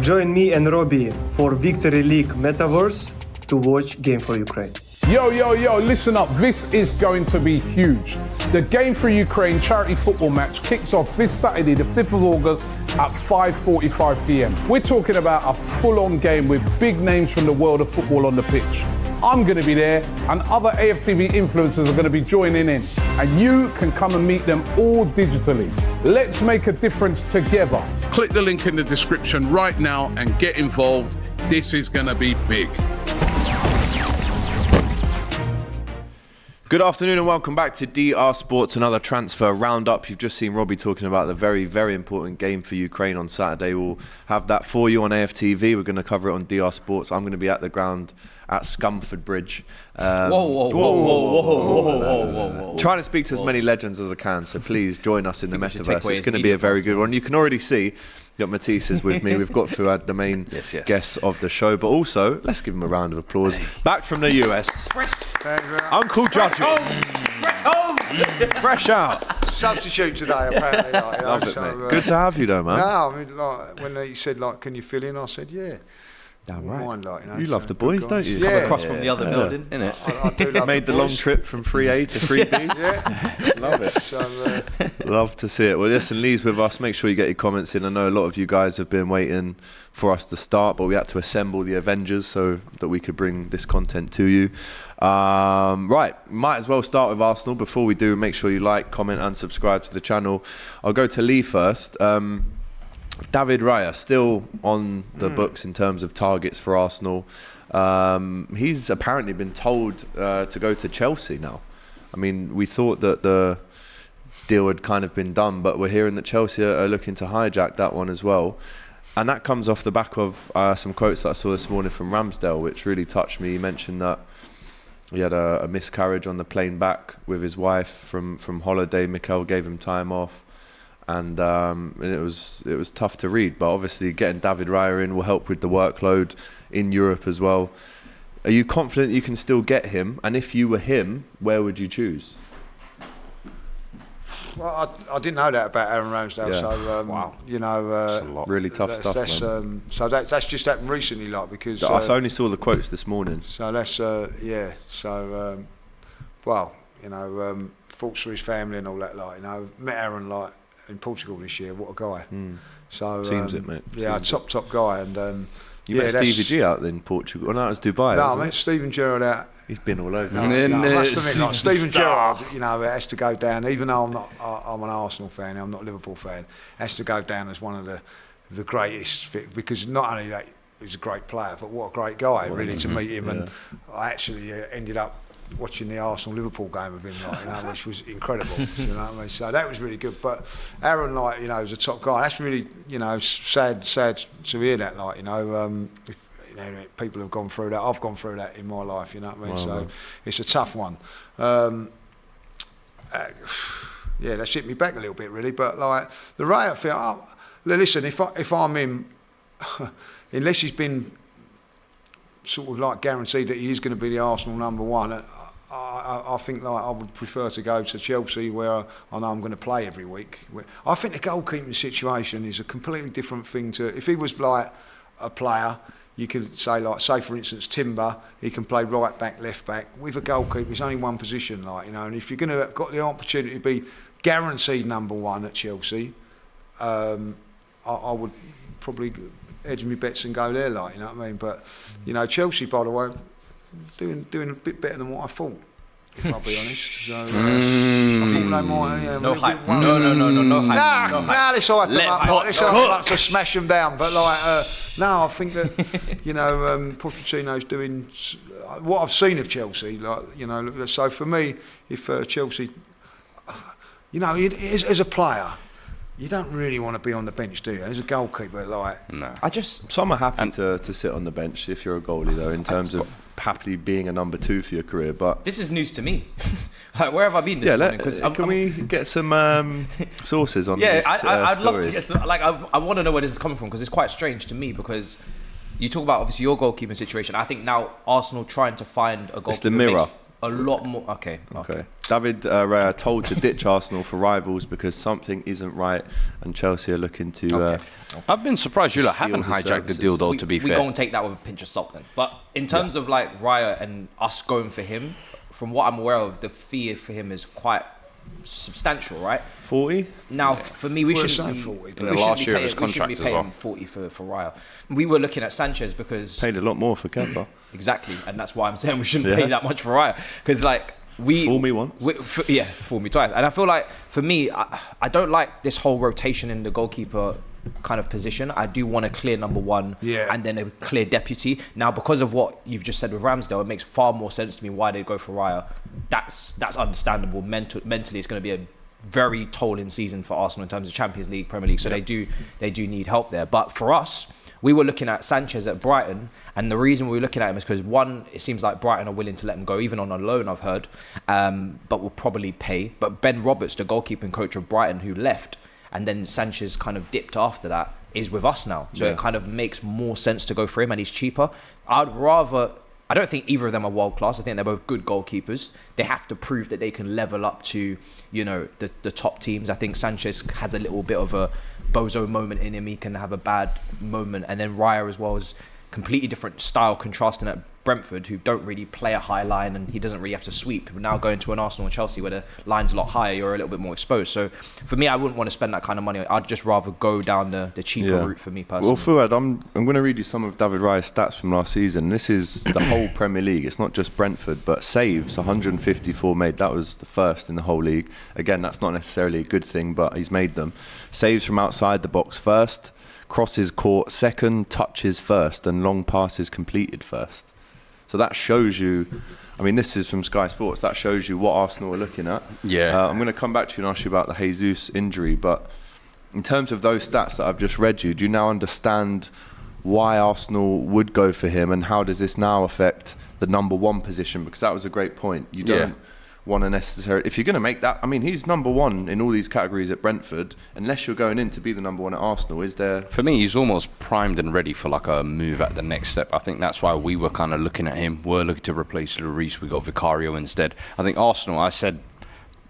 Join me and Robbie for Victory League Metaverse to watch Game for Ukraine. Yo, listen up. This is going to be huge. The Game for Ukraine charity football match kicks off this Saturday, the 5th of August at 5:45 p.m. We're talking about a full-on game with big names from the world of football on the pitch. I'm going to be there, and other AFTV influencers are going to be joining in. And you can come and meet them all digitally. Let's make a difference together. Click the link in the description right now and get involved. This is going to be big. Good afternoon and welcome back to DR Sports, another transfer roundup. You've just seen Robbie talking about the very, very important game for Ukraine on Saturday. We'll have that for you on AFTV. We're going to cover it on DR Sports. I'm going to be at the ground at Scunthorpe Bridge. Whoa. Trying to speak to as many legends as I can, so please join us in the metaverse. It's going to be a very good one. You can already see that Matisse is with me. We've got Fuad, the main guest of the show, but also let's give him a round of applause. Back from the US, Uncle Judges. Fresh out. Substitute today, apparently. Love it, mate. Good to have you, though, man. No, I mean, when he said, can you fill in? I said, yeah. Damn right. Mind, you love the boys, don't you? Come across from the other building, innit? I do love Made the long trip from 3A to 3B. Yeah. Love it. So, love to see it. Well, listen, Lee's with us. Make sure you get your comments in. I know a lot of you guys have been waiting for us to start, but we had to assemble the Avengers so that we could bring this content to you. Right, might as well start with Arsenal. Before we do, make sure you like, comment and subscribe to the channel. I'll go to Lee first. David Raya still on the books in terms of targets for Arsenal. He's apparently been told to go to Chelsea now. I mean, we thought that the deal had kind of been done, but we're hearing that Chelsea are looking to hijack that one as well. And that comes off the back of some quotes that I saw this morning from Ramsdale, which really touched me. He mentioned that he had a miscarriage on the plane back with his wife from holiday. Mikel gave him time off. And it was tough to read, but obviously getting David Raya in will help with the workload in Europe as well. Are you confident you can still get him? And if you were him, where would you choose? well, I didn't know that about Aaron Ramsdale, so wow. You know, that's a lot. Really tough stuff. So that's just happened recently, like because I only saw the quotes this morning. So that's So well, you know, thoughts for his family and all that. Like, you know, met Aaron like in Portugal this year. What a guy! So seems it, mate. Yeah, top guy. And you met Stevie G out in Portugal. Oh, no, it was Dubai. No, I met Steven Gerrard out. He's been all over. No, I must admit, like, Steven Gerrard, you know, has to go down. Even though I'm an Arsenal fan, I'm not a Liverpool fan. Has to go down as one of the greatest, because not only that he's a great player, but what a great guy, really, to meet him. And I actually ended up watching the Arsenal-Liverpool game with him, like, you know, which was incredible. You know what I mean? So that was really good. But Aaron, like, you know, is a top guy. That's really, you know, sad to hear that. Like, you know, if, you know, people have gone through that. I've gone through that in my life. You know what I mean? Wow, so man. it's a tough one. Yeah, that's hit me back a little bit, really. But like the Raya thing, listen, if I'm him, unless he's been sort of like guaranteed that he is going to be the Arsenal number one, I think like I would prefer to go to Chelsea, where I know I'm going to play every week. I think the goalkeeping situation is a completely different thing to if he was like a player. You could say, like, say for instance, Timber, he can play right back, left back. With a goalkeeper, it's only one position, like, you know. And if you're going to got the opportunity to be guaranteed number one at Chelsea, I would probably edge my bets and go there, like, you know what I mean. But you know, Chelsea, by the way, doing a bit better than what I thought, if I'll be honest. So, I thought they might. No hype. No hype. Nah, let's hype them up. Let's hype them up to smash them down. But like, no, I think that you know, Pochettino's doing what I've seen of Chelsea. Like, you know, so for me, if Chelsea, you know, as a player, you don't really want to be on the bench, do you? As a goalkeeper, like, no. Some are happy to sit on the bench if you're a goalie, though, in terms of happily being a number two for your career. But this is news to me. Like, where have I been this morning? Can we get some sources on this? Yeah, I'd love to get some. Like, I want to know where this is coming from, because it's quite strange to me, because you talk about obviously your goalkeeping situation. I think now Arsenal trying to find a goalkeeper. It's the mirror. A lot more. Okay. David Raya told to ditch Arsenal for rivals because something isn't right, and Chelsea are looking to. I've been surprised you haven't the hijacked the services. deal though. To be we fair, go and take that with a pinch of salt then. But in terms of like Raya and us going for him, from what I'm aware of, the fee for him is quite substantial, right? 40. Now, for me, we We're shouldn't saying be. 40, in the last year of his we shouldn't contract be as paying well. 40 for Raya. We were looking at Sanchez because Paid a lot more for Kepa. exactly, and that's why I'm saying we shouldn't pay that much for Raya because like. Fool me once. Fool me twice. And I feel like, for me, I don't like this whole rotation in the goalkeeper kind of position. I do want a clear number one and then a clear deputy. Now, because of what you've just said with Ramsdale, it makes far more sense to me why they'd go for Raya. That's understandable. Mentally, it's going to be a very tolling season for Arsenal in terms of Champions League, Premier League. So they do need help there. But for us, we were looking at Sanchez at Brighton, and the reason we were looking at him is because, one, it seems like Brighton are willing to let him go, even on a loan, I've heard, but will probably pay. But Ben Roberts, the goalkeeping coach of Brighton, who left, and then Sanchez kind of dipped after that, is with us now. So it kind of makes more sense to go for him, and he's cheaper. I don't think either of them are world class. I think they're both good goalkeepers. They have to prove that they can level up to, the top teams. I think Sanchez has a little bit of a bozo moment in him. He can have a bad moment. And then Raya as well is completely different style, contrasting at Brentford, who don't really play a high line, and he doesn't really have to sweep. But now going to an Arsenal and Chelsea where the line's a lot higher, you're a little bit more exposed. So for me, I wouldn't want to spend that kind of money. I'd just rather go down the cheaper route for me personally. Well, Fuad, I'm going to read you some of David Raya's stats from last season. This is the whole Premier League. It's not just Brentford, but saves, 154 made. That was the first in the whole league. Again, that's not necessarily a good thing, but he's made them. Saves from outside the box first, crosses caught second, touches first, and long passes completed first. So that shows you, I mean, this is from Sky Sports, that shows you what Arsenal are looking at. Yeah. I'm going to come back to you and ask you about the Jesus injury, but in terms of those stats that I've just read you, do you now understand why Arsenal would go for him, and how does this now affect the number one position? Because that was a great point. You don't want to necessarily, if you're going to make that, I mean, he's number one in all these categories at Brentford, unless you're going in to be the number one at Arsenal. Is there? For me, he's almost primed and ready for like a move at the next step. I think that's why we were kind of looking at him. We're looking to replace Lloris. We got Vicario instead. I think Arsenal, I said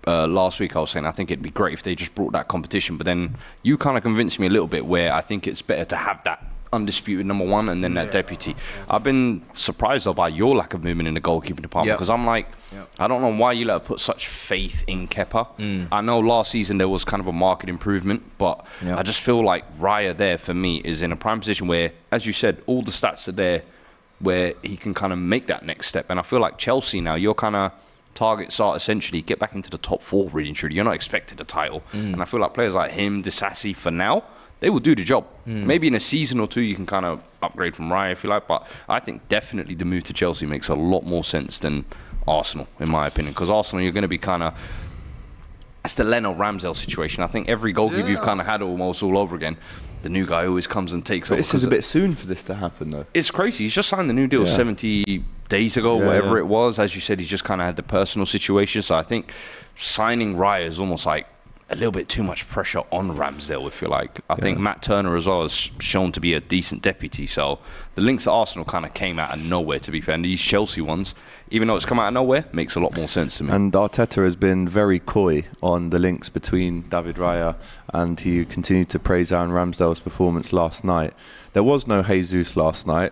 last week, I was saying I think it'd be great if they just brought that competition, but then you kind of convinced me a little bit where I think it's better to have that undisputed number one and then that deputy. I've been surprised though by your lack of movement in the goalkeeping department, because I'm like, I don't know why you put such faith in Kepa. I know last season there was kind of a market improvement, but I just feel like Raya there for me is in a prime position where, as you said, all the stats are there where he can kind of make that next step. And I feel like Chelsea now, your kind of targets are essentially get back into the top four, really and truly. You're not expected a title. And I feel like players like him, Disasi, for now, they will do the job. Maybe in a season or two you can kind of upgrade from Raya if you like, but I think definitely the move to Chelsea makes a lot more sense than Arsenal, in my opinion, because Arsenal, you're going to be kind of, it's the Leno Ramsdale situation. I think every goalkeeper you've kind of had almost all over again, the new guy always comes and takes over. This is a bit soon for this to happen, though. It's crazy. He's just signed the new deal 70 days ago, whatever it was. As you said, he's just kind of had the personal situation. So I think signing Raya is almost like a little bit too much pressure on Ramsdale, if you like. I think Matt Turner as well has shown to be a decent deputy. So the links at Arsenal kind of came out of nowhere, to be fair. And these Chelsea ones, even though it's come out of nowhere, makes a lot more sense to me. And Arteta has been very coy on the links between David Raya, and he continued to praise Aaron Ramsdale's performance last night. There was no Jesus last night.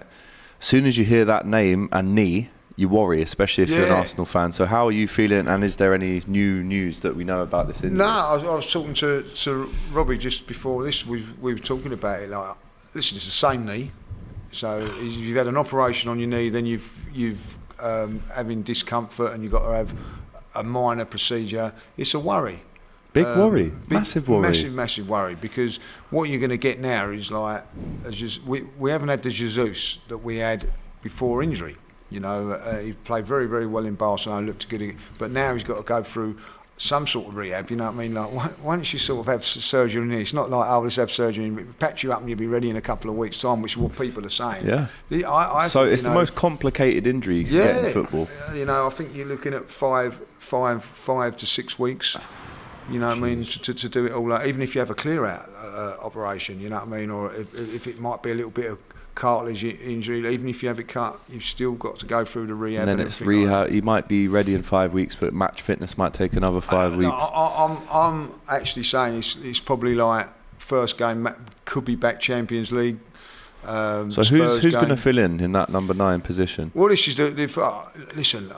As soon as you hear that name and knee, you worry, especially if you're an Arsenal fan. So how are you feeling, and is there any new news that we know about this injury? No, I was talking to Robbie just before this. We were talking about it. Like, listen, it's the same knee. So if you've had an operation on your knee, then you've having discomfort, and you've got to have a minor procedure. It's a worry. Big worry, massive worry. Massive worry, because what you're going to get now is like, we haven't had the Jesus that we had before injury. You know, he played very, very well in Barcelona, looked good, but now he's got to go through some sort of rehab, you know what I mean? Like, once you sort of have surgery, it's not like, let's have surgery, patch you up and you'll be ready in a couple of weeks' time, which is what people are saying. Yeah. I so think, it's the most complicated injury you can get in football. You know, I think you're looking at 5 to 6 weeks. You know what I mean, to do it all, even if you have a clear out operation, you know what I mean, or if it might be a little bit of cartilage injury. Even if you have it cut, you've still got to go through the rehab. And then it's rehab. He might be ready in 5 weeks, but match fitness might take another 5 weeks. I'm actually saying it's probably like first game could be back Champions League. So who's going to fill in that number 9 position? Well, this is listen.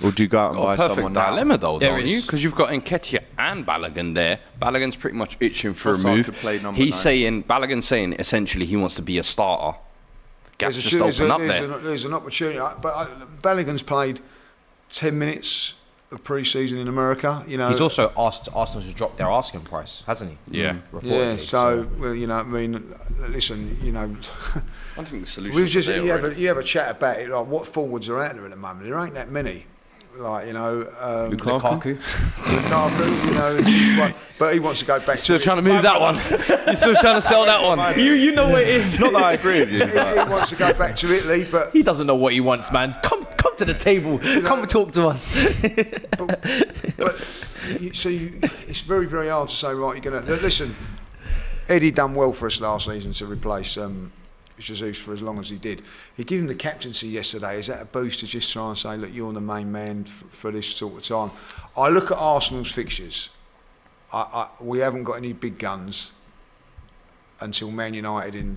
Or do you go out and buy someone now? Dilemma though, don't you? Because you've got Nketiah and Balogun there. Balogun's pretty much itching for a move. Balogun's saying essentially he wants to be a starter. Gap's just open up there. There's an opportunity, but Balogun's played 10 minutes of pre-season in America. You know, he's also asked Arsenal to drop their asking price, hasn't he? Yeah. Yeah. So, well, you know, I mean, listen, you know. I think the solution. You have a chat about it. Like, what forwards are out there at the moment? There ain't that many. Like, you know, Lukaku, you know, but he wants to go back. Still trying to move that one. You're still trying to sell that one. You know what it is. Not that I agree with you. He wants to go back to Italy, but he doesn't know what he wants, man. Come to the table. Come and talk to us. It's very, very hard to say. Right, you're gonna listen. Eddie done well for us last season to replace Jesus for as long as he did. He gave him the captaincy yesterday. Is that a boost to just try and say, look, you're the main man for this sort of time? I look at Arsenal's fixtures. We haven't got any big guns until Man United in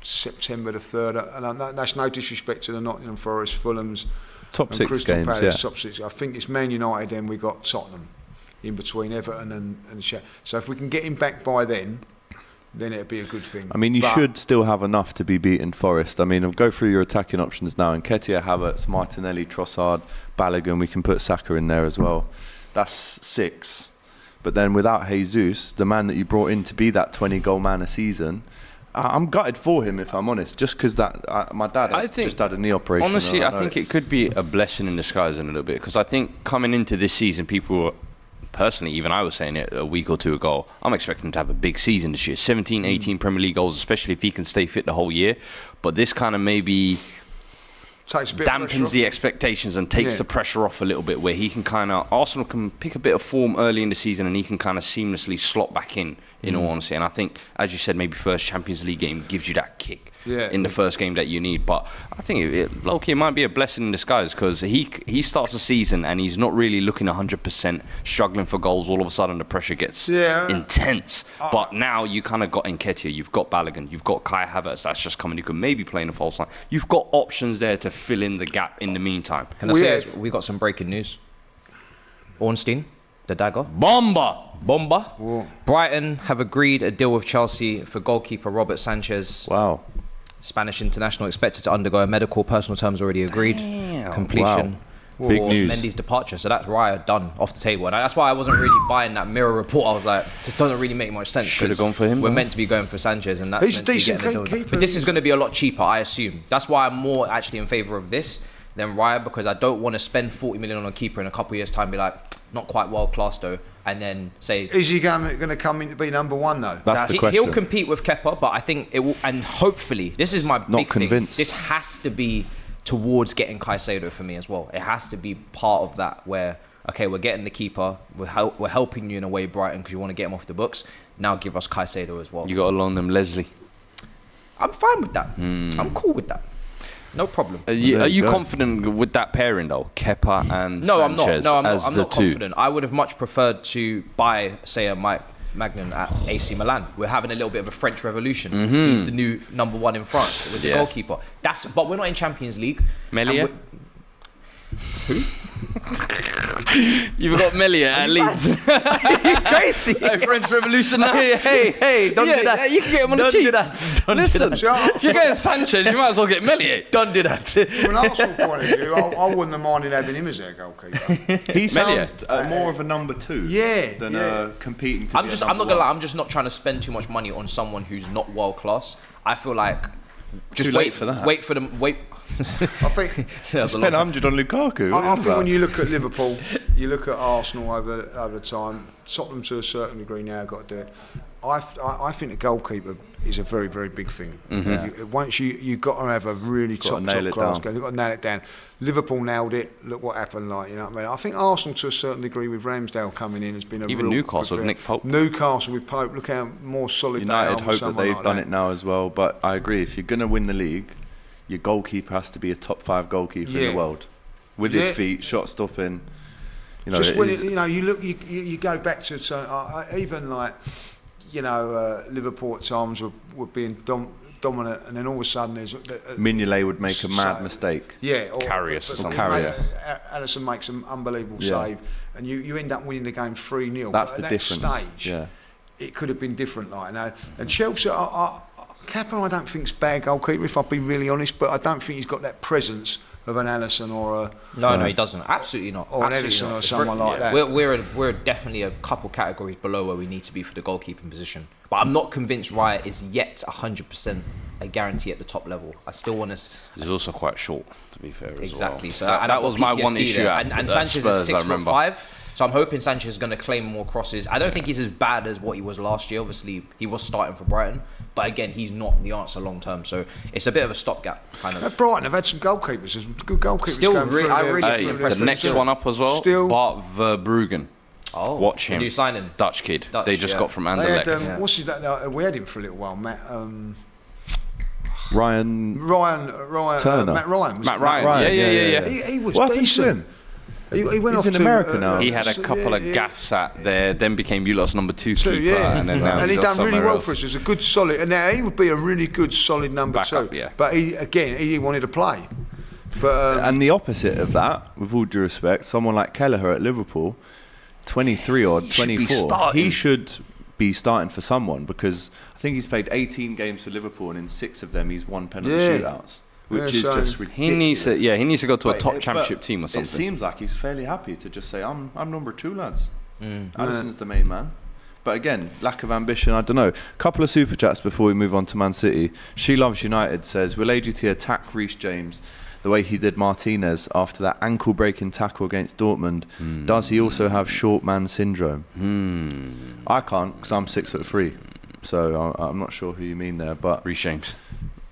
September the 3rd. And that's no disrespect to the Nottingham Forest, Fulham's, top 6 Crystal games. Palace, top 6. I think it's Man United. Then we got Tottenham in between Everton and so if we can get him back by then it'd be a good thing. I mean, you should still have enough to be beating Forest. I mean, I'll go through your attacking options now. Nketiah, Havertz, Martinelli, Trossard, Balogun. We can put Saka in there as well. That's 6. But then without Jesus, the man that you brought in to be that 20-goal man a season, I'm gutted for him, if I'm honest, just because my dad just had a knee operation. Honestly, I think it could be a blessing in disguise in a little bit, because I think coming into this season, people were, personally, even I was saying it a week or two ago, I'm expecting him to have a big season this year. 17, 18 Premier League goals, especially if he can stay fit the whole year. But this kind of maybe dampens the expectations and takes the pressure off a little bit, where he can kind of, Arsenal can pick a bit of form early in the season and he can kind of seamlessly slot back in all honesty. And I think, as you said, maybe first Champions League game gives you that kick in the first game that you need. But I think low-key, it might be a blessing in disguise, because he starts the season and he's not really looking 100%, struggling for goals. All of a sudden the pressure gets intense. But now you kind of got Nketiah, you've got Balogun, you've got Kai Havertz that's just coming, you could maybe play in a false line. You've got options there to fill in the gap in the meantime. Can I say we got some breaking news? Ornstein, the dagger. Bomba! Whoa. Brighton have agreed a deal with Chelsea for goalkeeper Robert Sanchez. Wow. Spanish international expected to undergo a medical. Personal terms already agreed. Completion. Wow. Big news. Mendy's departure. So that's Raya done off the table. And that's why I wasn't really buying that Mirror report. I was like, this doesn't really make much sense. Should have gone for him. We're meant to be going for Sanchez, and that's he's meant to be getting the deal. But this is going to be a lot cheaper, I assume. That's why I'm more actually in favour of this than Raya, because I don't want to spend 40 million on a keeper in a couple of years' time, be like, not quite world class though, and then say, is he going to come in to be number 1 though? That's the question. He'll compete with Kepa, but I think it will, and hopefully, this is my big thing. This has to be towards getting Caicedo for me as well. It has to be part of that, where, okay, we're getting the keeper, we're helping you in a way, Brighton, because you want to get him off the books. Now give us Caicedo as well. You got to loan them Leslie. I'm fine with that. I'm cool with that. No problem. Are you confident with that pairing though? Kepa and Sanchez? No, I'm not confident. I would have much preferred to buy, say, a Mike Magnan at AC Milan. We're having a little bit of a French revolution. He's the new number 1 in France with the goalkeeper. But we're not in Champions League. Melia? Who? You've got Melia at Leeds. Are you crazy? Hey, French Revolution now. Hey, don't do that. You can get him on the cheap. Listen, do that. if you're getting Sanchez, you might as well get Melia. Don't do that. From an Arsenal point of view, I wouldn't have minded having him as their goalkeeper. He sounds more of a number 2 than competing to I'm not gonna lie, I'm just not trying to spend too much money on someone who's not world class. I feel like just Too late for that. Wait for them. I think spend 100 on Lukaku. I think when you look at Liverpool, you look at Arsenal over time, Tottenham to a certain degree now got to do it. I think the goalkeeper is a very, very big thing. Once you've got to have a really top class game. You've got to nail it down. Liverpool nailed it. Look what happened. Like, you know what I mean? I think Arsenal, to a certain degree, with Ramsdale coming in, has been a Even real Newcastle with Nick Pope. Newcastle with Pope. Look how more solid United they are. hope that they've done it now as well. But I agree. If you're going to win the league, your goalkeeper has to be a top 5 goalkeeper in the world, with his feet, shot stopping. You know, just when you look, you go back to even like, you know, Liverpool at times were being dominant, and then all of a sudden there's Mignolet would make a mad mistake. Yeah, or Karius or something. Alisson makes an unbelievable save, and you end up winning the game 3-0. That's but the at difference. That stage, it could have been different, like now. And Chelsea, Kappa, I don't think is bad goalkeeper, if I've been really honest, but I don't think he's got that presence of an Alisson or a... No, he doesn't. Absolutely not. Or an Edison or someone like that. We're definitely a couple categories below where we need to be for the goalkeeping position. But I'm not convinced Raya is yet 100% a guarantee at the top level. I still want to... He's also quite short, to be fair. Exactly. As So well. That was my one PTSD issue. there. And Sanchez Spurs, is 6'5". So I'm hoping Sanchez is going to claim more crosses. I don't think he's as bad as what he was last year. Obviously, he was starting for Brighton. But again, he's not the answer long term. So it's a bit of a stopgap, kind of. At Brighton, I've had some goalkeepers. There's good goalkeepers Still, going through I there. really feel impressed the with next still. one up as well, Still. Bart Verbruggen. Oh, watch him. New signing. Dutch kid. They just got from They Anderlecht. had, what's his name? We had him for a little while, Matt. Ryan Turner. Matt Ryan. Matt Ryan. Yeah. He was What happened to decent. him? He went He's off in to America now. He had a couple of gaffes at there, then became ULO's number 2 keeper, and then now and he he's off done really somewhere well else. for us. He was a good solid, and now he would be a really good solid number Backup, 2. yeah. But he wanted to play. But And the opposite of that, with all due respect, someone like Kelleher at Liverpool, 23 or 24, he should be starting for someone, because I think he's played 18 games for Liverpool, and in 6 of them he's won penalty shootouts, which is just ridiculous. He needs to go to a top championship team or something. It seems like he's fairly happy to just say, I'm number 2, lads. Alisson's the main man. But again, lack of ambition, I don't know. Couple of super chats before we move on to Man City. She Loves United says, will AGT attack Reece James the way he did Martinez after that ankle-breaking tackle against Dortmund? Does he also have short man syndrome? I can't, because I'm 6'3", so I'm not sure who you mean there. But Reece James.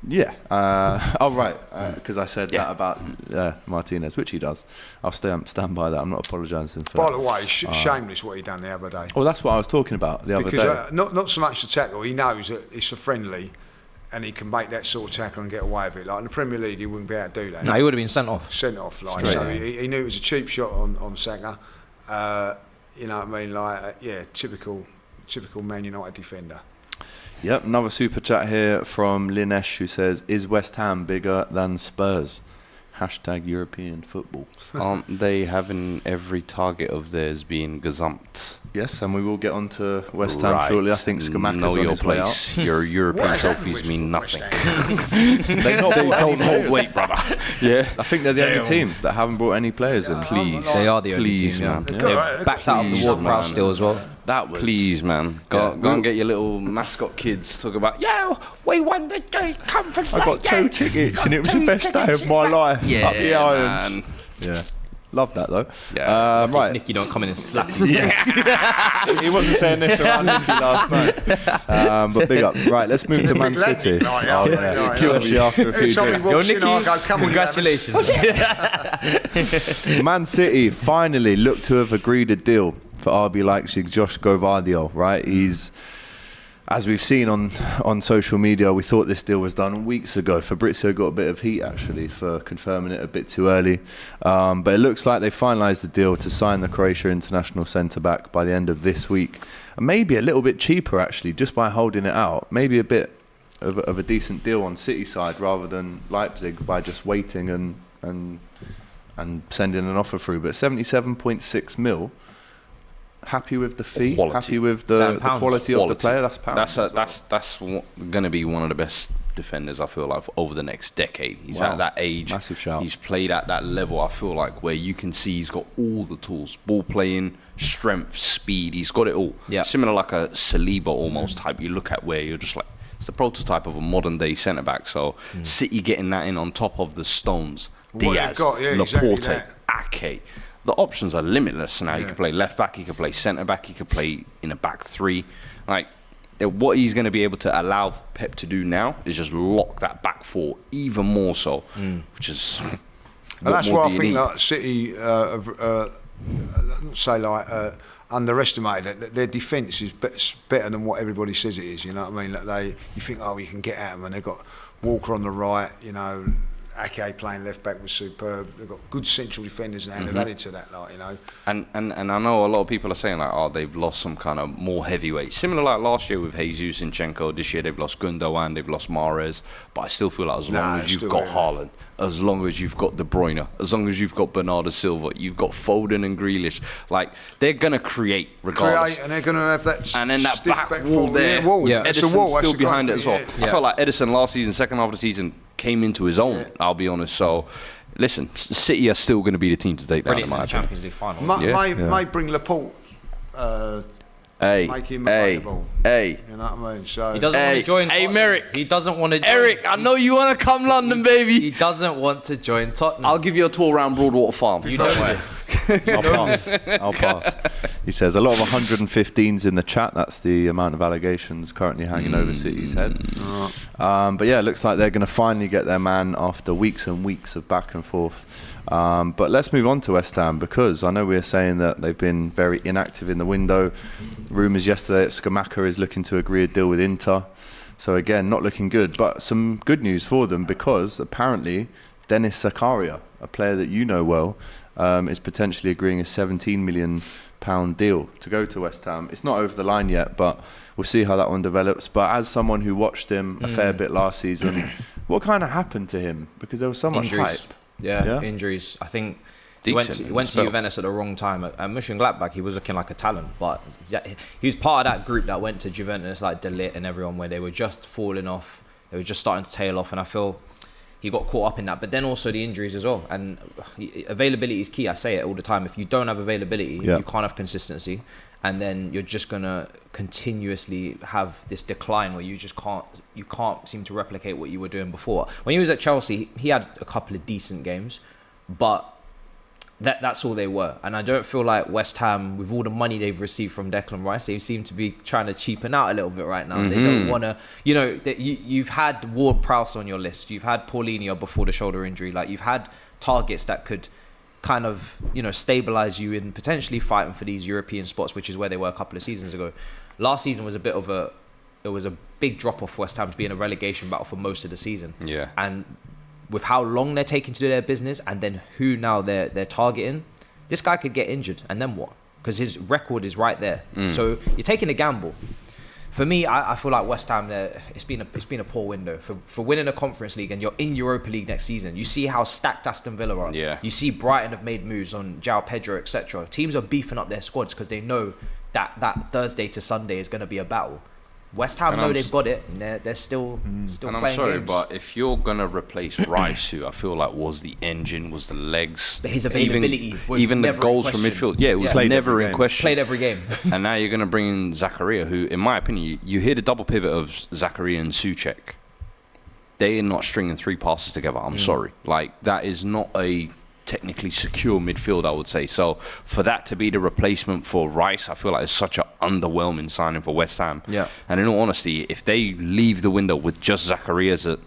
Yeah. Because I said that about Martinez, which he does. I'll stand by that. I'm not apologising for by that. the way, shameless what he done the other day. Well, that's what I was talking about the other day. Because not so much the tackle. He knows that it's a friendly, and he can make that sort of tackle and get away with it. Like in the Premier League, he wouldn't be able to do that. No, he would have been sent off. Like, so he knew it was a cheap shot on Saka. You know what I mean? Like, typical Man United defender. Yep, another super chat here from Linesh, who says, is West Ham bigger than Spurs? # European football. Aren't they having every target of theirs being gazumped? Yes, and we will get on to West Ham shortly. I think Skamaka's on his way out. Your European trophies mean nothing. They don't hold weight, brother. Yeah. I think they're the only team that haven't brought any players in. Please. They are the only Please, team, man. They're backed out of the Ward Prowse deal as well. That was... Please, man. Go and get your little mascot kids. Talk about, we won the conference. I got 2 tickets and it was the best day of my life. Yeah, up the irons. man. Yeah. Love that though. Yeah. Right. Nicky don't come in and slap him. He wasn't saying this around Nicky last night. But big up. Right, let's move to Man City. Especially after a few drinks. Yo, Nicky, congratulations. Man City finally look to have agreed a deal for RB Leipzig, Josh Gvardiol, right? He's, as we've seen on social media, we thought this deal was done weeks ago. Fabrizio got a bit of heat actually for confirming it a bit too early. But it looks like they finalised the deal to sign the Croatia international centre-back by the end of this week. And maybe a little bit cheaper actually, just by holding it out. Maybe a bit of a decent deal on City side rather than Leipzig by just waiting and sending an offer through. But 77.6 mil. Happy with the fee? Quality. Happy with the quality of the player? That's pounds. That's going to be one of the best defenders, I feel like, over the next decade. He's at that age. Massive shout. He's played at that level, I feel like, where you can see he's got all the tools. Ball playing, strength, speed. He's got it all. Yeah. Similar like a Saliba almost type. You look at where you're just like, it's the prototype of a modern-day centre-back. So City getting that in on top of the Stones, Diaz, Laporte, Ake. The options are limitless now. You can play left back, you can play centre back, you can play in a back 3. Like, what he's going to be able to allow Pep to do now is just lock that back four even more so, which is. And that's why I think like City underestimated it. Their defence is better than what everybody says it is. You know what I mean? Like you think, oh, you can get at them, and they've got Walker on the right. You know, Ake playing left back was superb. They've got good central defenders now. They've added to that, like, you know. And I know a lot of people are saying like, oh, they've lost some kind of more heavyweight. Similar like last year with Jesus Zinchenko. This year they've lost Gundogan, they've lost Mahrez. But I still feel like as long as you've got Haaland, as long as you've got De Bruyne, as long as you've got Bernardo Silva, you've got Foden and Grealish, like they're gonna create regardless. And they're gonna have that. And then that back wall there. Edison's still behind it as well. I felt like Edison last season, second half of the season, came into his own. I'll be honest. So, listen, City are still going to be the team to take that. In my Champions League final. May bring Laporte. Make him available. You know what I mean? So he doesn't want to join. Hey, Merrick. He doesn't want to. Eric, I know you want to come London, baby. He doesn't want to join Tottenham. I'll give you a tour around Broadwater Farm. You know this. I'll pass. He says a lot of 115s in the chat. That's the amount of allegations currently hanging over City's head. But yeah, it looks like they're going to finally get their man after weeks and weeks of back and forth. But let's move on to West Ham, because I know we're saying that they've been very inactive in the window. Rumours yesterday that Scamacca is looking to agree a deal with Inter. So again, not looking good. But some good news for them, because apparently Dennis Zakaria, a player that you know well, is potentially agreeing a £17 million deal to go to West Ham. It's not over the line yet, but we'll see how that one develops. But as someone who watched him a fair bit last season, what kind of happened to him? Because there was so much hype. Yeah, injuries. I think he went to Juventus at the wrong time. At Mönchengladbach, he was looking like a talent, but he was part of that group that went to Juventus, like De Ligt and everyone, where they were just falling off. They were just starting to tail off, and I feel he got caught up in that. But then also the injuries as well. And availability is key. I say it all the time. If you don't have availability, you can't have consistency. And then you're just going to continuously have this decline where you just can't seem to replicate what you were doing before. When he was at Chelsea, he had a couple of decent games, but that's all they were. And I don't feel like West Ham, with all the money they've received from Declan Rice, they seem to be trying to cheapen out a little bit right now. They don't want to, you've had Ward-Prowse on your list. You've had Paulinho before the shoulder injury. Like, you've had targets that could kind of, stabilize you in potentially fighting for these European spots, which is where they were a couple of seasons ago. Last season was a big drop off for West Ham to be in a relegation battle for most of the season. Yeah. And with how long they're taking to do their business, and then who now they're targeting, this guy could get injured, and then what? Because his record is right there. So you're taking a gamble. For me, I feel like West Ham, it's been a poor window for winning a Conference League, and you're in Europa League next season. You see how stacked Aston Villa are. Yeah. You see Brighton have made moves on João Pedro, etc. Teams are beefing up their squads because they know that Thursday to Sunday is going to be a battle. West Ham know they've got it, and they're still playing games. And I'm sorry, but if you're going to replace Rice, who I feel like was the engine, was the legs, but his availability was even never the goals in from question. midfield, it was never in question. Played every game. And now you're going to bring in Zakaria, who, in my opinion, you hear the double pivot of Zakaria and Souček. They are not stringing three passes together. I'm sorry. Like, that is not a technically secure midfield, I would say. So for that to be the replacement for Rice, I feel like it's such an underwhelming signing for West Ham. Yeah. And in all honesty, if they leave the window with just Zakaria, it's a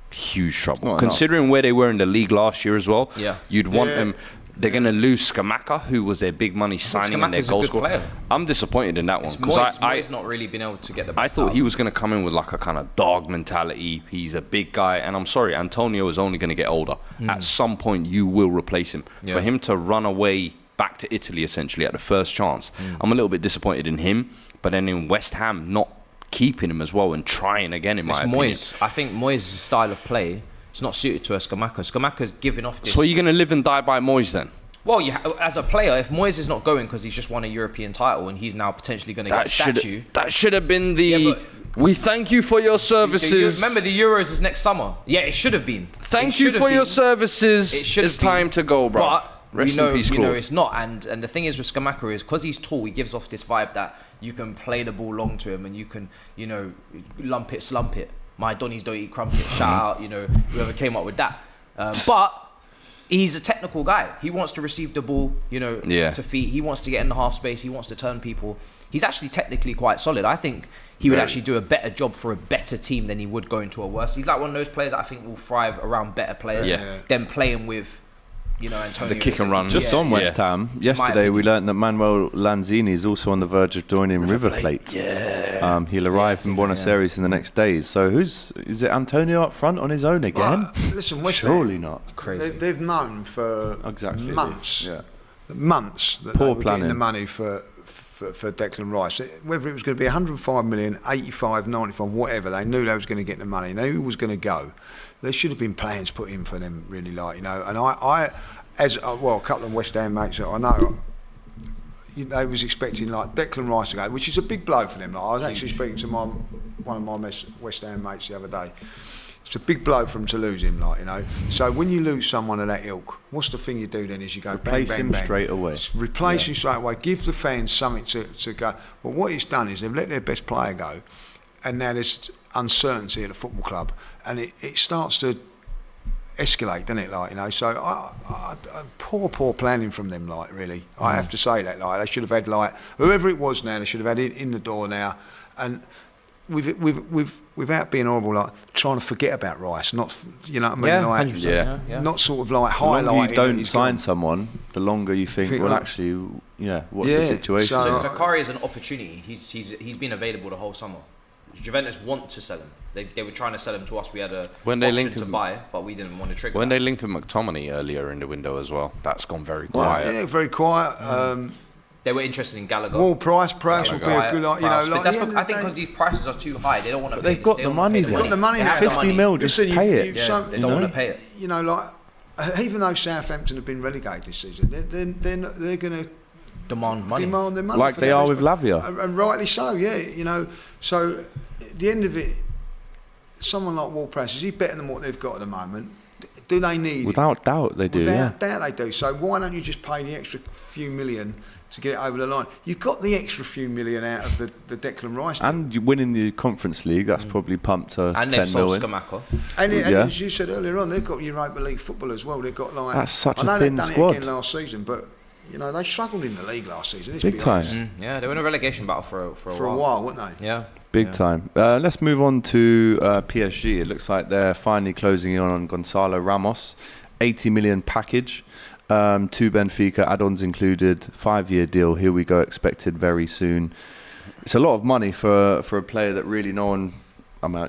huge trouble. Considering where they were in the league last year as well, you'd want them. They're going to lose Scamacca, who was their big money signing and their goal scorer. I'm disappointed in that one, because Moyes not really been able to get the best I thought he was going to come in with like a kind of dog mentality. He's a big guy, and I'm sorry, Antonio is only going to get older. At some point, you will replace him. For him to run away back to Italy, essentially, at the first chance, I'm a little bit disappointed in him. But then in West Ham, not keeping him as well and trying again, in my opinion. I think Moyes' style of play, it's not suited to a Scamacca. Scamacca's giving off this. So you're going to live and die by Moyes then? Well, as a player, if Moyes is not going because he's just won a European title and he's now potentially going to get a statue. That should have been the... we thank you for your services. Remember, the Euros is next summer. Yeah, it should have been. Thank you for your services. It's time to go, bro. But Rest in peace, it's not. And the thing is with Scamacca is, because he's tall, he gives off this vibe that you can play the ball long to him and you can, lump it, slump it. My Donnies don't eat crumpet. Shout out, whoever came up with that. But he's a technical guy. He wants to receive the ball, to feet. He wants to get in the half space. He wants to turn people. He's actually technically quite solid. I think he would actually do a better job for a better team than he would go into a worse. He's like one of those players that I think will thrive around better players than playing with, Antonio. The kick and run. Just on West Ham, yesterday we learned that Manuel Lanzini is also on the verge of joining River Plate. Yeah. He'll arrive in Buenos Aires in the next days. So is it Antonio up front on his own again? Listen, West Surely Ham, not. Crazy. They've known for months that Poor they were planning. getting the money for Declan Rice. Whether it was going to be 105 million, 85, 95, whatever, they knew they was going to get the money. They knew who was going to go. There should have been plans put in for them, really, And I as a couple of West Ham mates that I know, they was expecting like Declan Rice to go, which is a big blow for them. Like, I was actually speaking to one of my West Ham mates the other day. It's a big blow for them to lose him, So when you lose someone of that ilk, what's the thing you do then? Is you go replace bang, bang, him bang. straight away. Replace him straight away. Give the fans something to go. Well, what it's done is they've let their best player go, and now there's uncertainty at the football club, and it starts to escalate, doesn't it? So poor planning from them, really. I have to say that, they should have had whoever it was now, they should have had it in the door now, and without being horrible, trying to forget about Rice, not not sort of highlighting. The longer you don't sign someone, the longer you think, what's the situation? So Zakari is an opportunity. He's been available the whole summer. Juventus want to sell him. They were trying to sell him to us. We had option to buy, but we didn't want to trigger. When they linked him McTominay earlier in the window as well, that's gone very quiet. Yeah, very quiet. They were interested in Gallagher. Well, price would be a good, I think because these prices are too high, they don't want to. But they've got the money. They've got the money. 50 mil, just pay it. They don't want to pay it. Even though Southampton have been relegated this season, they're going to demand their money, like they are with Lavia, and rightly so. So at the end of it, someone like Ward-Prowse, is he better than what they've got at the moment? Do they need? Without doubt, they do. Without doubt, they do. So why don't you just pay the extra few million to get it over the line? You've got the extra few million out of the Declan Rice deal. And you're winning the Conference League, that's probably pumped to 10 million. And they've sold Scamacca. And as you said earlier on, they've got Europa League football as well. They've got that's such a thin squad. I know they've done squad. it again last season, but they struggled in the league last season. Big time. Yeah, they were in a relegation battle for a while, weren't they? Yeah. Big time. Let's move on to PSG. It looks like they're finally closing in on Gonzalo Ramos. 80 million package. To Benfica, add-ons included, 5-year deal. Here we go, expected very soon. It's a lot of money for a player that really no one,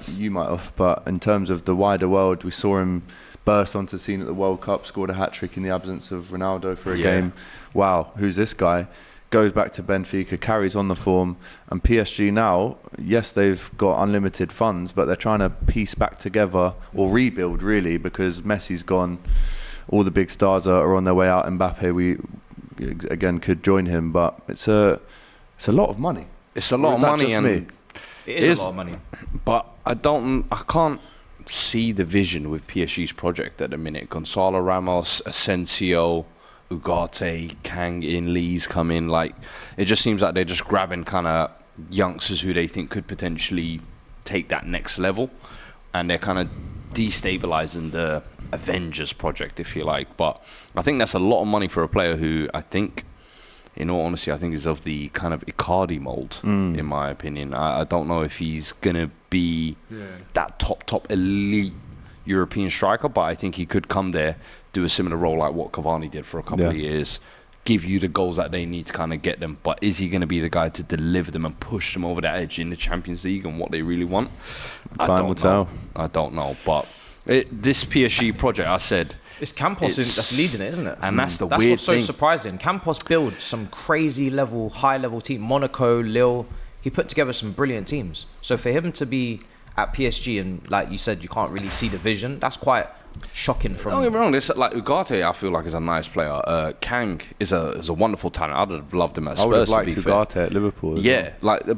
you might have, but in terms of the wider world, we saw him burst onto the scene at the World Cup, scored a hat-trick in the absence of Ronaldo for a game. Wow, who's this guy? Goes back to Benfica, carries on the form, and PSG now, yes, they've got unlimited funds, but they're trying to piece back together, or rebuild really, because Messi's gone. All the big stars are on their way out. Mbappe, we again could join him, but it's a lot of money. It's a lot of money, and it is a lot of money. But I can't see the vision with PSG's project at the minute. Gonzalo Ramos, Asensio, Ugarte, Kang in, Lee's come in. It just seems like they're just grabbing kind of youngsters who they think could potentially take that next level, and they're kind of destabilizing the Avengers project, if you like. But I think that's a lot of money for a player who I think, in all honesty, is of the kind of Icardi mold, in my opinion. I don't know if he's going to be that top elite European striker, but I think he could come there, do a similar role like what Cavani did for a couple of years, give you the goals that they need to kind of get them. But is he going to be the guy to deliver them and push them over that edge in the Champions League and what they really want? Time will tell. I don't know. But this PSG project, I said, it's Campos that's leading it, isn't it? And that's what's so surprising. Campos built some crazy high level team. Monaco, Lille. He put together some brilliant teams. So for him to be at PSG and, like you said, you can't really see the vision, that's quite shocking. Don't get me wrong, Ugarte, I feel like is a nice player. Kang is a wonderful talent. I'd have loved him at Spurs. I would have liked Ugarte at Liverpool.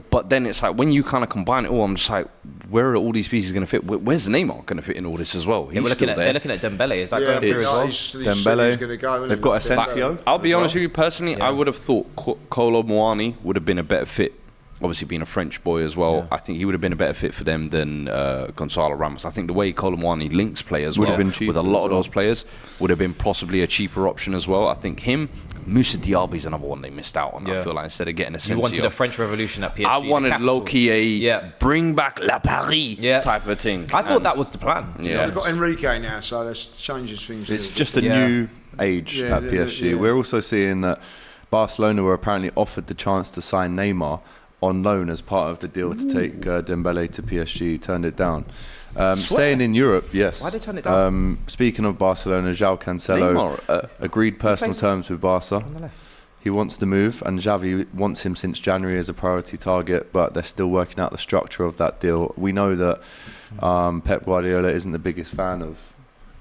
But then it's like when you kind of combine it all, I'm just like, where are all these pieces going to fit? Where's Neymar going to fit in all this as well? They're looking at Dembele. Is that going through as well? Dembele. They've got Asensio. I'll be honest with you personally. I would have thought Kolo Muani would have been a better fit Obviously, being a French boy as well, I think he would have been a better fit for them than Gonzalo Ramos. I think the way Colomwani links play as well with a lot of those players would have been possibly a cheaper option as well. I think him, Moussa Diaby's another one they missed out on. I feel like instead of getting Asensio. You wanted a French Revolution at PSG. I wanted low-key bring back La Paris type of thing. I thought that was the plan. We've got Enrique now, so that changes things. It's just a new age at PSG. We're also seeing that Barcelona were apparently offered the chance to sign Neymar on loan as part of the deal to take Dembele to PSG, turned it down. Staying in Europe, yes. Why did they turn it down? Speaking of Barcelona, João Cancelo agreed personal terms with Barca. On the left. He wants to move, and Xavi wants him since January as a priority target, but they're still working out the structure of that deal. We know that Pep Guardiola isn't the biggest fan of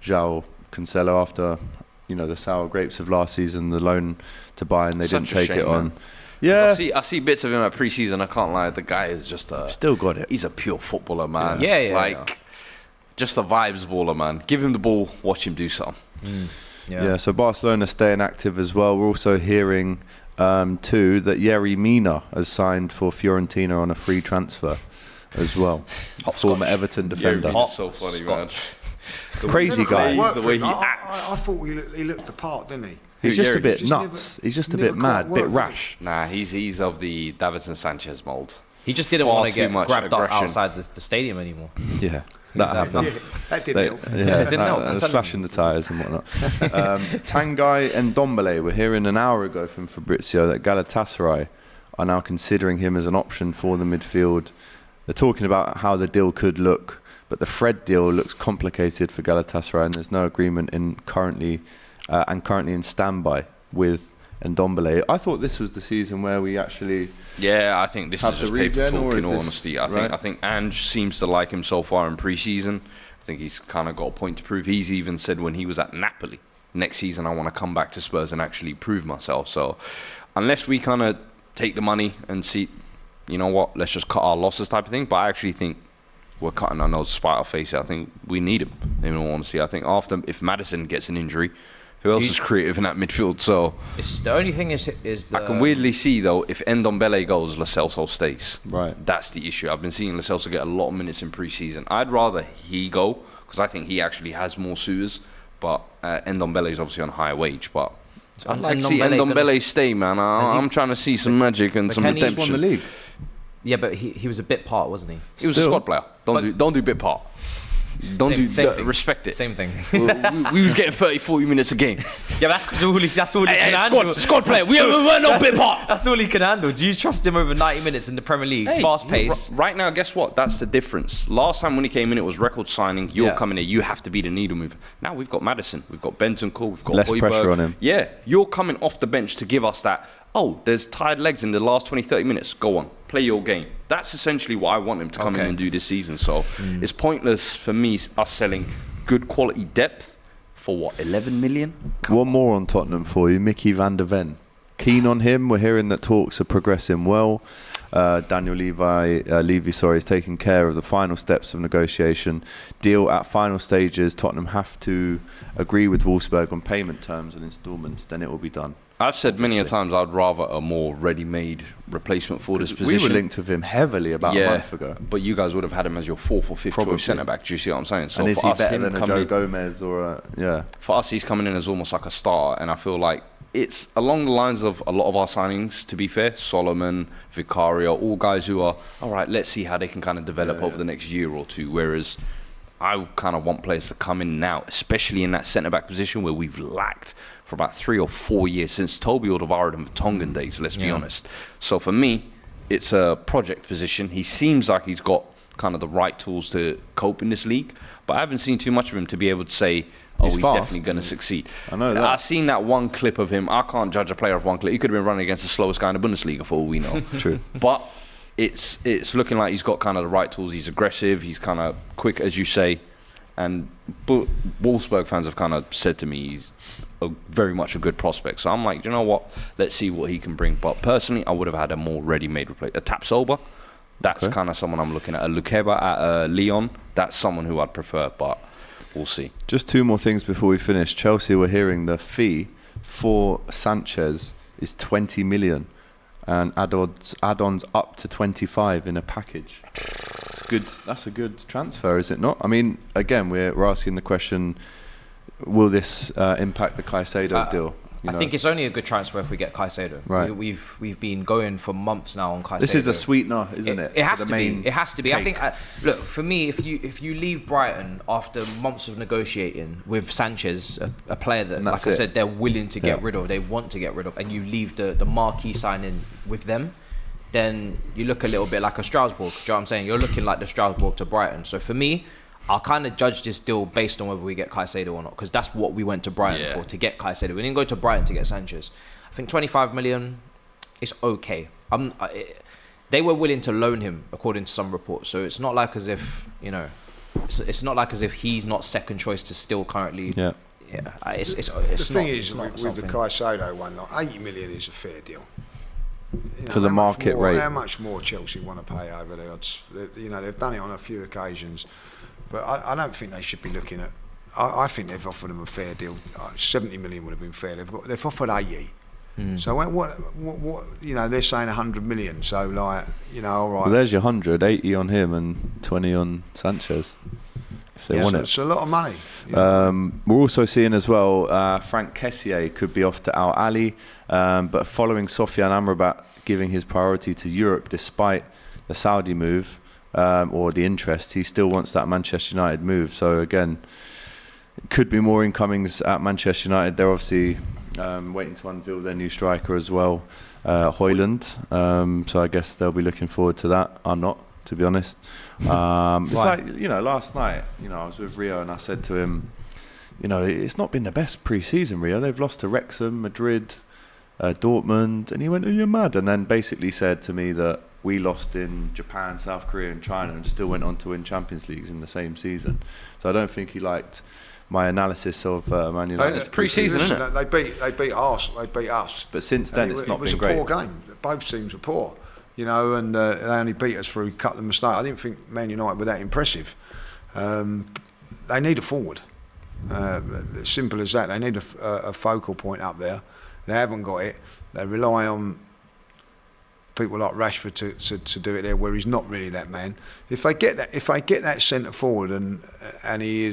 João Cancelo after the sour grapes of last season, the loan to Bayern, they didn't take it on. Man. Yeah, I see bits of him at pre-season. I can't lie, the guy is just still got it. He's a pure footballer, man. Yeah. Just a vibes baller, man. Give him the ball, watch him do something. Yeah. So Barcelona staying active as well. We're also hearing too that Yerry Mina has signed for Fiorentina on a free transfer as well. Former Everton defender. Mina's so funny, man. Crazy guy. The way he acts. I thought he looked the part, didn't he? He's just a bit nuts. He's just a bit mad, a bit rash. Nah, he's of the Davinson Sanchez mould. He just didn't want to get grabbed up aggression outside the stadium anymore. Yeah, that happened. That didn't help. It didn't help. Slashing the tyres and whatnot. Tanguy and Ndombele, we're hearing an hour ago from Fabrizio that Galatasaray are now considering him as an option for the midfield. They're talking about how the deal could look, but the Fred deal looks complicated for Galatasaray, and there's no agreement currently in standby with Ndombele. I thought this was the season where we actually I think this is just paper talk, in all honesty. I think Ange seems to like him so far in pre-season. I think he's kind of got a point to prove. He's even said when he was at Napoli, next season I want to come back to Spurs and actually prove myself. So unless we kind of take the money and see, you know what, let's just cut our losses type of thing. But I actually think we're cutting our nose to spite our face. I think we need him, in all honesty. I think if Maddison gets an injury, who else is creative in that midfield? So it's the only thing is I can weirdly see though, if Ndombele goes, Lo Celso stays. Right. That's the issue. I've been seeing Lo Celso get a lot of minutes in pre-season. I'd rather he go because I think he actually has more suitors. But Ndombele is obviously on a higher wage. But I'd like to see Ndombele stay, man. I'm trying to see some magic and some redemption. He's won the league. Yeah, but he was a bit part, wasn't he? He was a squad player. Don't do bit part. Respect it. Same thing. we was getting 30-40 minutes a game. Yeah, that's all he can handle. Squad player. We weren't no bit part. That's all he can handle. Do you trust him over 90 minutes in the Premier League? Fast pace. Right now, guess what? That's the difference. Last time when he came in, it was record signing. You're coming in. You have to be the needle mover. Now we've got Maddison. We've got Bentancur. We've got less Højbjerg. pressure on him. Yeah, you're coming off the bench to give us that. Oh, there's tired legs in the last 20-30 minutes. Go on, play your game. That's essentially what I want him to come in and do this season. So it's pointless for me, us selling good quality depth for what, 11 million? One more on Tottenham for you, Mickey van der Ven. Keen on him. We're hearing that talks are progressing well. Daniel Levy is taking care of the final steps of negotiation. Deal at final stages. Tottenham have to agree with Wolfsburg on payment terms and instalments. Then it will be done. I've said many a times I'd rather a more ready-made replacement for this position. We were linked with him heavily about a month ago. But you guys would have had him as your fourth or fifth choice centre-back. Do you see what I'm saying? So and is he better than a Joe Gomez or a... For us, he's coming in as almost like a star, and I feel like it's along the lines of a lot of our signings, to be fair. Solomon, Vicario, all guys who are, all right, let's see how they can kind of develop over the next year or two, whereas I kind of want players to come in now, especially in that centre-back position where we've lacked for about 3 or 4 years since Toby Alderweireld and Tongan days, let's be honest. So for me, it's a project position. He seems like he's got kind of the right tools to cope in this league, but I haven't seen too much of him to be able to say, he's definitely going to succeed. I know that. I've seen that one clip of him. I can't judge a player of one clip. He could have been running against the slowest guy in the Bundesliga for all we know. True. But it's looking like he's got kind of the right tools. He's aggressive. He's kind of quick, as you say. And Wolfsburg fans have kind of said to me he's very much a good prospect. So I'm like, you know what? Let's see what he can bring. But personally, I would have had a more ready-made replacement. A Tapsoba, that's kind of someone I'm looking at. A Lukeba at Lyon, that's someone who I'd prefer. But we'll see. Just 2 more things before we finish. Chelsea were hearing the fee for Sanchez is 20 million. and add-ons up to 25 in a package. It's good. That's a good transfer, is it not? I mean, again, we're asking the question: will this impact the Caicedo deal? I think it's only a good transfer if we get Caicedo. Right. We've been going for months now on Caicedo. This is a sweetener, isn't it? It has to be. It has to be. Cake. I think. Look, for me, if you leave Brighton after months of negotiating with Sanchez, a player that, like I said, they're willing to get rid of, they want to get rid of, and you leave the marquee signing with them, then you look a little bit like a Strasbourg. Do you know what I'm saying? You're looking like the Strasbourg to Brighton. So for me, I'll kind of judge this deal based on whether we get Caicedo or not, because that's what we went to Brighton for, to get Caicedo. We didn't go to Brighton to get Sanchez. I think 25 million is okay. They were willing to loan him, according to some reports. So it's not like as if, it's not like as if he's not second choice to still currently. Yeah. It's the thing is, with the Caicedo one, like 80 million is a fair deal. For the market rate. How much more Chelsea want to pay over the odds? They've done it on a few occasions. But I don't think they should be looking at. I think they've offered them a fair deal. 70 million would have been fair. They've offered 80. So what? They're saying 100 million. So all right. Well, there's your 100, 80 on him and 20 on Sanchez. If they want it, it's a lot of money. We're also seeing as well Frank Kessié could be off to Al Ahly, but following Sofian Amrabat giving his priority to Europe despite the Saudi move. Or the interest, he still wants that Manchester United move. So again, could be more incomings at Manchester United. They're obviously waiting to unveil their new striker as well, Højlund. So I guess they'll be looking forward to that. I'm not, to be honest. It's like, last night, I was with Rio and I said to him, it's not been the best pre-season, Rio. They've lost to Wrexham, Madrid, Dortmund, and he went, "Are you mad?" And then basically said to me that we lost in Japan, South Korea and China and still went on to win Champions Leagues in the same season. So I don't think he liked my analysis of Man United. It's pre-season, isn't it? They beat Arsenal, they beat us. But since then it's not been great. It was a poor game. Both teams were poor, and they only beat us through a couple of mistakes. I didn't think Man United were that impressive. They need a forward. Simple as that. They need a focal point up there. They haven't got it. They rely on people like Rashford to do it there, where he's not really that man. If they get that centre forward and he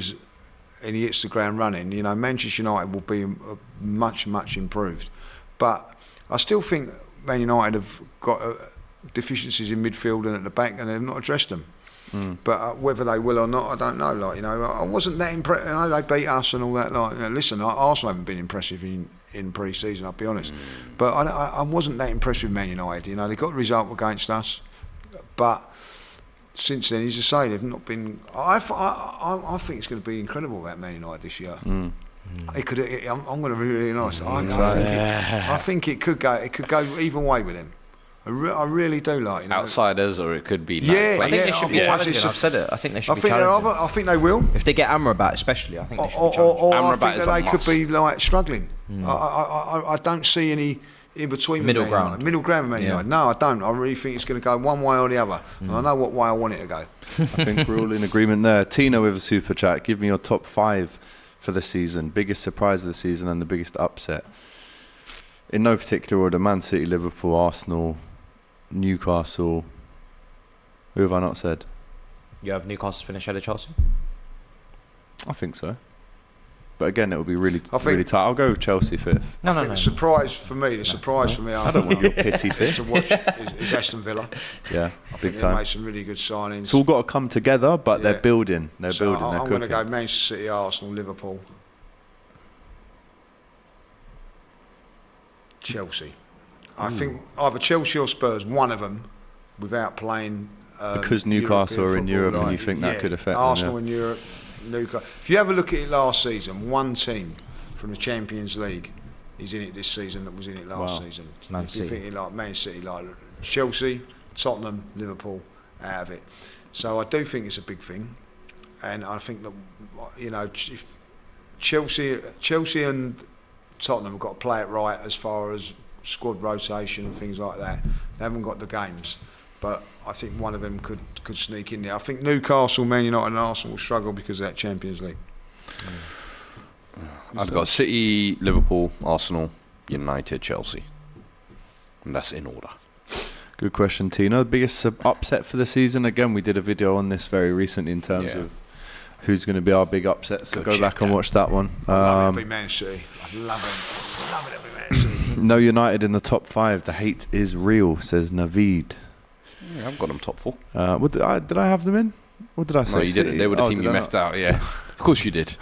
hits the ground running, Manchester United will be much improved. But I still think Man United have got deficiencies in midfield and at the back, and they've not addressed them. But whether they will or not, I don't know. I wasn't that impressed. I know they beat us and all that. Listen, Arsenal haven't been impressive in pre-season, I'll be honest. But I wasn't that impressed with Man United. They got a result against us, but since then, as you say, they've not been. I think it's going to be incredible about Man United this year. It could. I'm going to be really nice. I think it could go. It could go either way with them. I really do outsiders, or it could be. I think they should be challenging. I've said it. I think they should be challenging. I think they will. If they get Amrabat, especially, I think they should be challenging. Or I think that they could be struggling. I don't see any in between. Middle ground. Middle ground with Man United. No, I don't. I really think it's going to go one way or the other. And I know what way I want it to go. I think we're all in agreement there. Tina with a super chat. Give me your top 5 for the season. Biggest surprise of the season and the biggest upset. In no particular order: Man City, Liverpool, Arsenal, Newcastle. Who have I not said? You have Newcastle finish ahead of Chelsea? I think so. But again, it will be really tight. I'll go with Chelsea 5th. No. The surprise for me, I don't want your pity 5th. to watch is Aston Villa. Yeah, I think they've made some really good signings. It's all got to come together, but they're building. They're building. I'm going to go Manchester City, Arsenal, Liverpool, Chelsea. I think either Chelsea or Spurs, one of them, without playing. Because Newcastle are in Europe, and you think that could affect Arsenal them, in Europe. Newcastle. If you have a look at it last season, one team from the Champions League is in it this season that was in it last season. If you're thinking like Man City, like Chelsea, Tottenham, Liverpool, out of it. So I do think it's a big thing, and I think that if Chelsea and Tottenham have got to play it right as far as squad rotation and things like that. They haven't got the games. But I think one of them could sneak in there. I think Newcastle, Man United and Arsenal will struggle because of that Champions League. I've got City, Liverpool, Arsenal, United, Chelsea. And that's in order. Good question, Tino. The biggest upset for the season? Again, we did a video on this very recently in terms of who's going to be our big upset. So go back and watch that one. I'd be Man City. I'd love it. I'd be Man City. No United in the top 5. The hate is real, says Naveed. Yeah, I've got them top 4. What did I have them in? What did I say? No, you didn't. They were the team you messed out. Yeah, of course you did.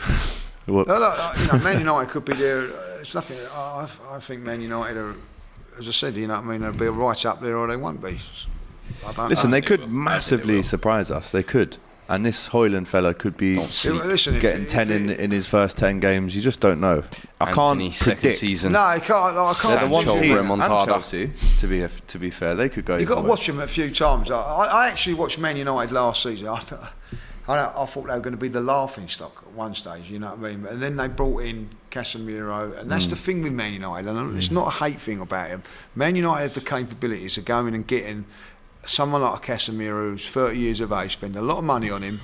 Man United could be there. It's nothing. I think Man United are, as I said, they'll be right up there or they won't be. Listen, they could massively surprise us. They could. And this Højlund fella could be getting 10 in his first 10 games. You just don't know. I Anthony, can't predict. Season. No, I can't. They're the one Sancho, team, Remontada. and Chelsea, to be fair, they could go. You've got to watch them a few times. I actually watched Man United last season. I thought they were going to be the laughing stock at one stage, you know what I mean? And then they brought in Casemiro, and that's the thing with Man United. And it's not a hate thing about him. Man United have the capabilities of going and getting someone like a Casemiro who's 30 years of age, spend a lot of money on him,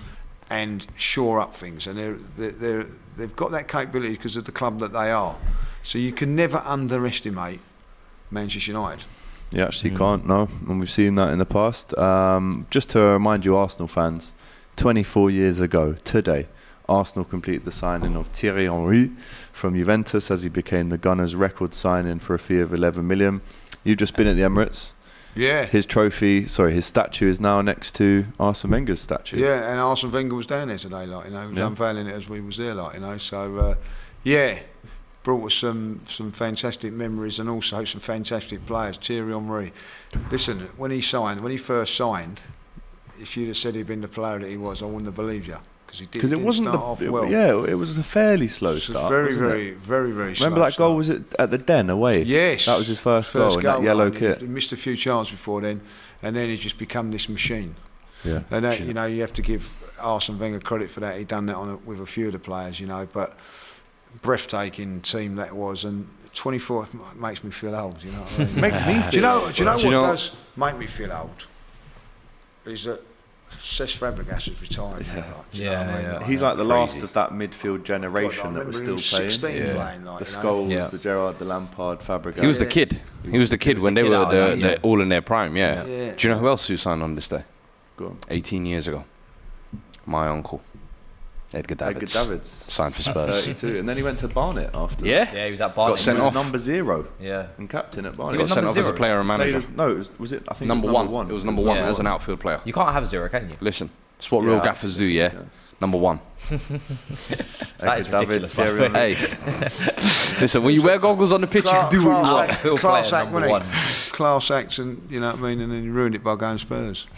and shore up things. And they've got that capability because of the club that they are. So you can never underestimate Manchester United. You actually can't, no. And we've seen that in the past. Just to remind you, Arsenal fans, 24 years ago today, Arsenal completed the signing of Thierry Henry from Juventus as he became the Gunners' record signing for a fee of 11 million. You've just been at the Emirates. Yeah. His statue is now next to Arsene Wenger's statue. Yeah, and Arsene Wenger was down there today, he was unveiling it as we was there, So, brought us some fantastic memories and also some fantastic players. Thierry Henry. Listen, when he first signed, if you'd have said he'd been the player that he was, I wouldn't have believed you. Because it wasn't start off well. Yeah, it was a fairly slow start. Very slow. Remember that goal? Was it at the Den away? Yes, that was his first goal in that yellow kit. He missed a few chances before then, and then he just become this machine. Yeah, and that, you have to give Arsene Wenger credit for that. He done that with a few of the players, but breathtaking team that was. And 24 makes me feel old. You know what I mean? Makes me feel. Do you know what does make me feel old? Is that Cesc Fabregas is retired. He's like the last of that midfield generation that was still playing. 16 playing the Scholes, the Gerrard, the Lampard, Fabregas. He was the kid. He was the kid when they were all in their prime. Yeah. Do you know who else who signed on this day? Go on. 18 years ago. My uncle. Edgar Davids. Signed for Spurs. 32. And then he went to Barnet after. Yeah, he was at Barnet. Got sent he was off. number 0. Yeah. And captain at Barnet. He got sent off as a player and manager. Was it? I think number it was number 1. It was number 1 as an outfield player. You can't have 0, can you? Listen, it's what real gaffers do, yeah? Number 1. That is ridiculous. Hey, listen, when you wear goggles on the pitch, you can do what you want. Class act, wasn't he? Class act, and you know what I mean, and then you ruined it by going Spurs.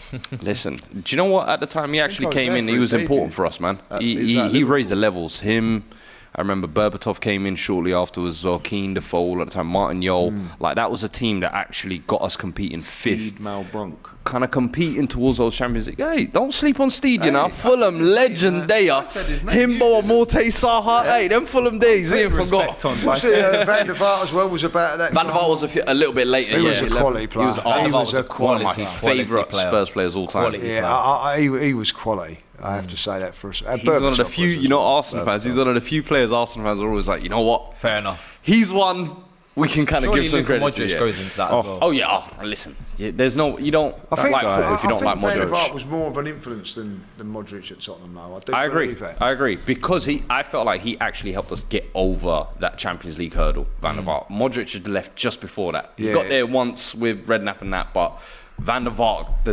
Listen, do you know what? At the time he actually came in, he was important for us, man. He raised the levels. I remember Berbatov came in shortly afterwards, Keane, Defoe at the time, Martin Yole. Like, that was a team that actually got us competing fifth. Malbronk. Kind of competing towards those Champions League. Hey, don't sleep on Steed, you know. Fulham, legend there. Himbo, Morte, Saha. Hey, them Fulham days, he ain't forgot. Van der Vaart as well was about that. Van der Vaart was a little bit later. He was a quality player. He was one of my favourite Spurs players all time. Yeah, he was quality. I have to say that for us. He's one of the few, Arsenal fans. He's one of the few players Arsenal fans are always like, you know what? Fair enough. He's one. We can kind of give some credit to. Modric goes into that as well. Oh yeah. Listen, there's no. You don't like football if you don't like Modric. Van der Vaart was more of an influence than Modric at Tottenham, though. I agree. I agree because I felt like he actually helped us get over that Champions League hurdle. Van der Vaart. Modric had left just before that. He got there once with Redknapp and that, but Van der Vaart, the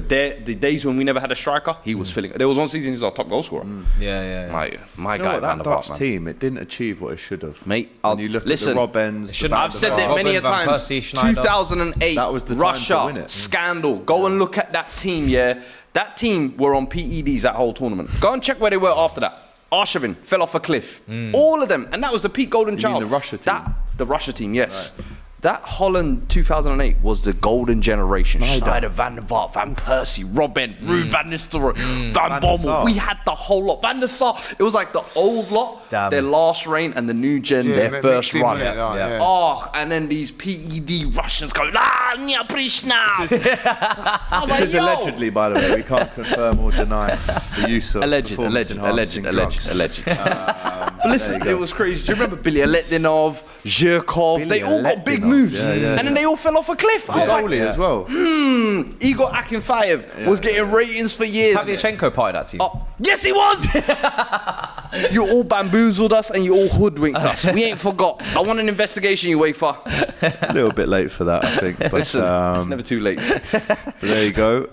days when we never had a striker, he was filling. There was one season he was our top goal scorer. Yeah. My guy, Van der Vaart, man. Team, it didn't achieve what it should have. Mate, when you look at the Robins, I've said that many a times. 2008, that was the Russia time to win it. scandal. Go and look at that team. Yeah, that team were on PEDs that whole tournament. Go and check where they were after that. Arshavin fell off a cliff. All of them, and that was the peak golden child. You mean the Russia team? The Russia team, yes. Right. That Holland 2008 was the golden generation. Schneider, Van der Vaart, Van Persie, Robben, Ruud van Nistelrooy, Van Bommel. We had the whole lot. Van der Sar. It was like the old lot, their last reign, and the new gen, their first run. Oh, and then these PED Russians go, Nya Prishna. This is allegedly, by the way. We can't confirm or deny the use of alleged. But listen, it was crazy. Do you remember Billy Aletdinov, Zhirkov? They all got big moves. And then they all fell off a cliff. I was like, as well. Igor Akinfeev was getting ratings for years. Pavlyuchenko part of that team. Yes, he was! You all bamboozled us and you all hoodwinked us. We ain't forgot. I want an investigation, you UEFA. A little bit late for that, I think. But, Listen, it's never too late. But there you go.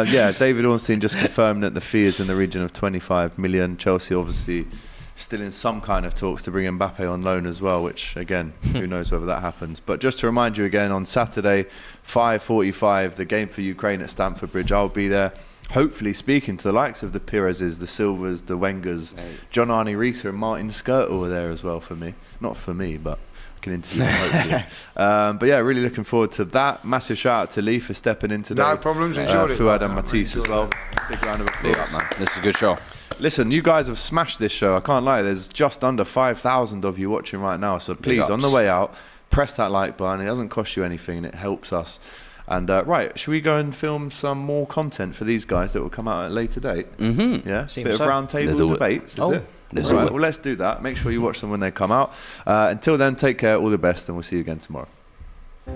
David Ornstein just confirmed that the fee is in the region of 25 million. Chelsea obviously still in some kind of talks to bring Mbappe on loan as well, which again, who knows whether that happens. But just to remind you again, on Saturday, 5:45, the game for Ukraine at Stamford Bridge. I'll be there, hopefully speaking to the likes of the Pirezes, the Silvers, the Wengers, John Arne Rita and Martin Skirtle were there as well for me. Not for me, but I can interview them hopefully. But yeah, really looking forward to that. Massive shout out to Lee for stepping in today. No problems, enjoyed it. Fuad and Matisse as well. Big round of applause. Man, this is a good show. Listen, you guys have smashed this show. I can't lie. There's just under 5,000 of you watching right now. So please, on the way out, press that like button. It doesn't cost you anything and it helps us. And right, should we go and film some more content for these guys that will come out at a later date? Mm-hmm. Yeah, bit of round table debates, is it? Right, well, let's do that. Make sure you watch them when they come out. Until then, take care, all the best, and we'll see you again tomorrow.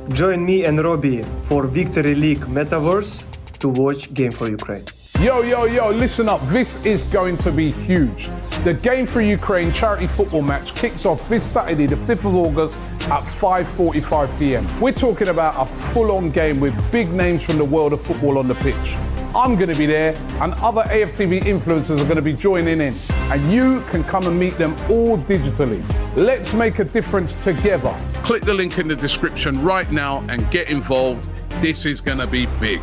Join me and Robbie for Victory League Metaverse to watch Game for Ukraine. Yo, listen up. This is going to be huge. The Game for Ukraine charity football match kicks off this Saturday, the 5th of August at 5:45 p.m. We're talking about a full-on game with big names from the world of football on the pitch. I'm going to be there and other AFTV influencers are going to be joining in. And you can come and meet them all digitally. Let's make a difference together. Click the link in the description right now and get involved. This is going to be big.